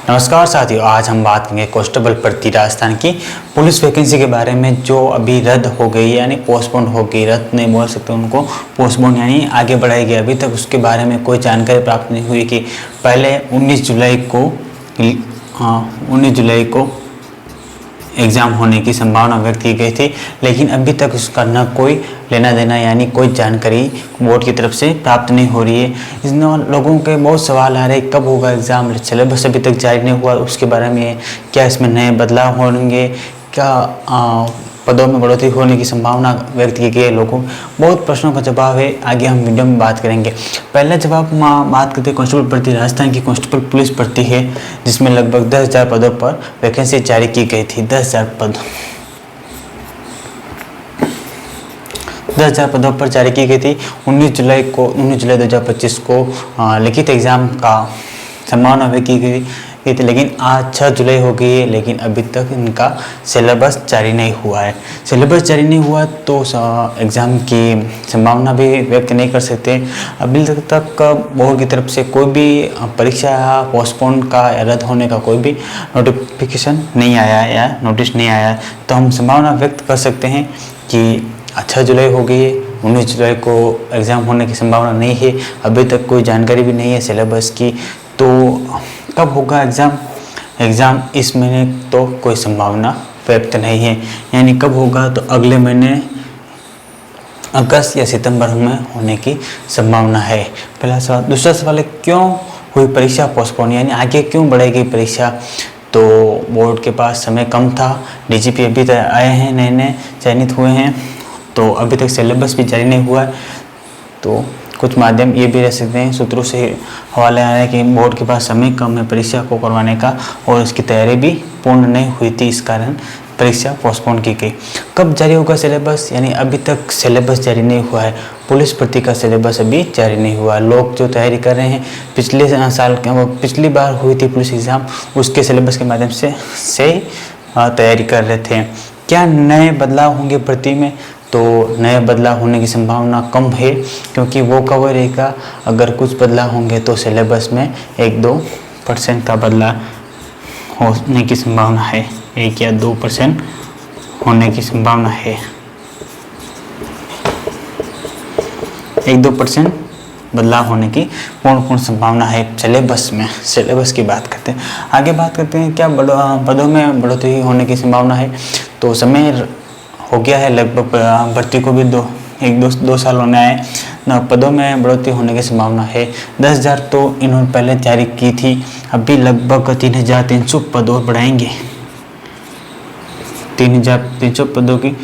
नमस्कार साथियों, आज हम बात करेंगे कांस्टेबल भर्ती राजस्थान की पुलिस वैकेंसी के बारे में जो अभी रद्द हो गई यानी पोस्टपोन हो गई। रद्द नहीं बोल सकते उनको, पोस्टपोन यानी आगे बढ़ाई गई। अभी तक उसके बारे में कोई जानकारी प्राप्त नहीं हुई कि पहले 19 जुलाई को एग्ज़ाम होने की संभावना व्यक्त की गई थी, लेकिन अभी तक उसका न कोई लेना देना यानी कोई जानकारी बोर्ड की तरफ से प्राप्त नहीं हो रही है। इसमें लोगों के बहुत सवाल आ रहे हैं, कब होगा एग्ज़ाम, सिलेबस अभी तक जारी नहीं हुआ, उसके बारे में क्या इसमें नए बदलाव होंगे, क्या पदों में बढ़ोतरी होने की संभावना व्यक्त की गई है। लोगों बहुत प्रश्नों का जवाब है, आगे हम वीडियो में बात करेंगे। पहला जवाब बात करते हैं कांस्टेबल भर्ती राजस्थान की कांस्टेबल पुलिस भर्ती है, जिसमें लगभग 10,000 पदों पर वैकेंसी जारी की गई थी। 10,000 पदों पर जारी की गई थी। 19 जुलाई 2025 को लिखित एग्ज़ाम का संभावना व्यक्त की गई थी, लेकिन आज 6 जुलाई हो गई है, लेकिन अभी तक इनका सिलेबस जारी नहीं हुआ है। सिलेबस जारी नहीं हुआ तो एग्ज़ाम की संभावना भी व्यक्त नहीं कर सकते। अभी तक बोर्ड की तरफ से कोई भी परीक्षा पोस्टपोन का या रद्द होने का कोई भी नोटिफिकेशन नहीं आया है या नोटिस नहीं आया है, तो हम संभावना व्यक्त कर सकते हैं कि 6 जुलाई हो गई है, 19 जुलाई को एग्ज़ाम होने की संभावना नहीं है। अभी तक कोई जानकारी भी नहीं है सिलेबस की, तो कब होगा एग्ज़ाम इस महीने तो कोई संभावना व्यक्त नहीं है। यानी कब होगा तो अगले महीने अगस्त या सितंबर में होने की संभावना है। पहला सवाल। दूसरा सवाल है, क्यों हुई परीक्षा पोस्टपोन, यानी आगे क्यों बढ़ेगी परीक्षा। तो बोर्ड के पास समय कम था, डीजीपी अभी तक आए हैं, नए चयनित हुए हैं, तो अभी तक सिलेबस भी जारी नहीं हुआ है। तो कुछ माध्यम ये भी रह सकते हैं, सूत्रों से हवाले आ रहा है कि बोर्ड के पास समय कम है परीक्षा को करवाने का और इसकी तैयारी भी पूर्ण नहीं हुई थी, इस कारण परीक्षा पोस्टपोन की गई। कब जारी होगा सिलेबस, यानी अभी तक सिलेबस जारी नहीं हुआ है। पुलिस भर्ती का सिलेबस अभी जारी नहीं हुआ। लोग जो तैयारी कर रहे हैं पिछली बार हुई थी पुलिस एग्ज़ाम, उसके सिलेबस के माध्यम से तैयारी कर रहे थे। क्या नए बदलाव होंगे भर्ती में, तो नए बदलाव होने की संभावना कम है, क्योंकि वो कवर रहेगा। अगर कुछ बदलाव होंगे तो सिलेबस में 1-2% का बदलाव होने की संभावना है, 1 या 2% होने की संभावना है। 1-2% बदलाव होने की पूर्ण संभावना है सिलेबस में। सिलेबस की बात करते हैं, आगे बात करते हैं क्या पदों में बढ़ोतरी होने की संभावना है। तो समय हो गया है लगभग, भर्ती को भी 2 साल होने आए न, पदों में बढ़ोतरी होने की संभावना है। 10,000 तो इन्होंने पहले जारी की थी, अभी लगभग 3,300 पद और बढ़ाएंगे। 3,300 पदों की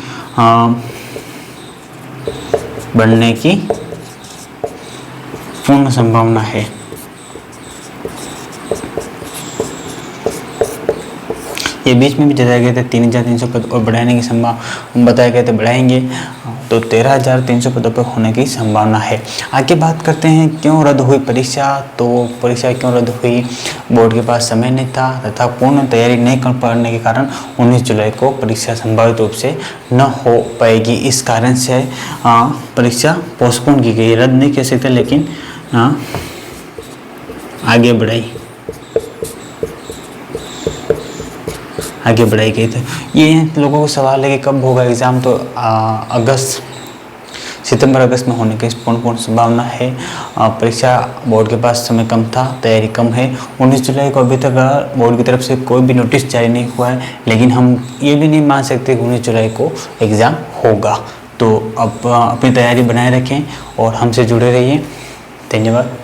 बढ़ने की पूर्ण संभावना है। ये बीच में भी बताया गया था 3,300 पद और बढ़ाने की संभावना बताया गया था, बढ़ाएंगे तो 13,300 पदों पर होने की संभावना है। आगे बात करते हैं क्यों रद्द हुई परीक्षा। तो परीक्षा क्यों रद्द हुई, बोर्ड के पास समय नहीं था तथा पूर्ण तैयारी नहीं कर पाने के कारण 19 जुलाई को परीक्षा संभावित रूप से न हो पाएगी। इस कारण से परीक्षा पोस्टपोन की गई, रद्द नहीं कह सकते, लेकिन आगे बढ़ाई गई थी। ये लोगों को सवाल है कि कब होगा एग्ज़ाम, तो सितंबर अगस्त में होने की पूर्ण संभावना है। परीक्षा बोर्ड के पास समय कम था, तैयारी कम है। 19 जुलाई को अभी तक बोर्ड की तरफ से कोई भी नोटिस जारी नहीं हुआ है, लेकिन हम ये भी नहीं मान सकते कि 19 जुलाई को एग्ज़ाम होगा। तो अब अपनी तैयारी बनाए रखें और हमसे जुड़े रहिए। धन्यवाद।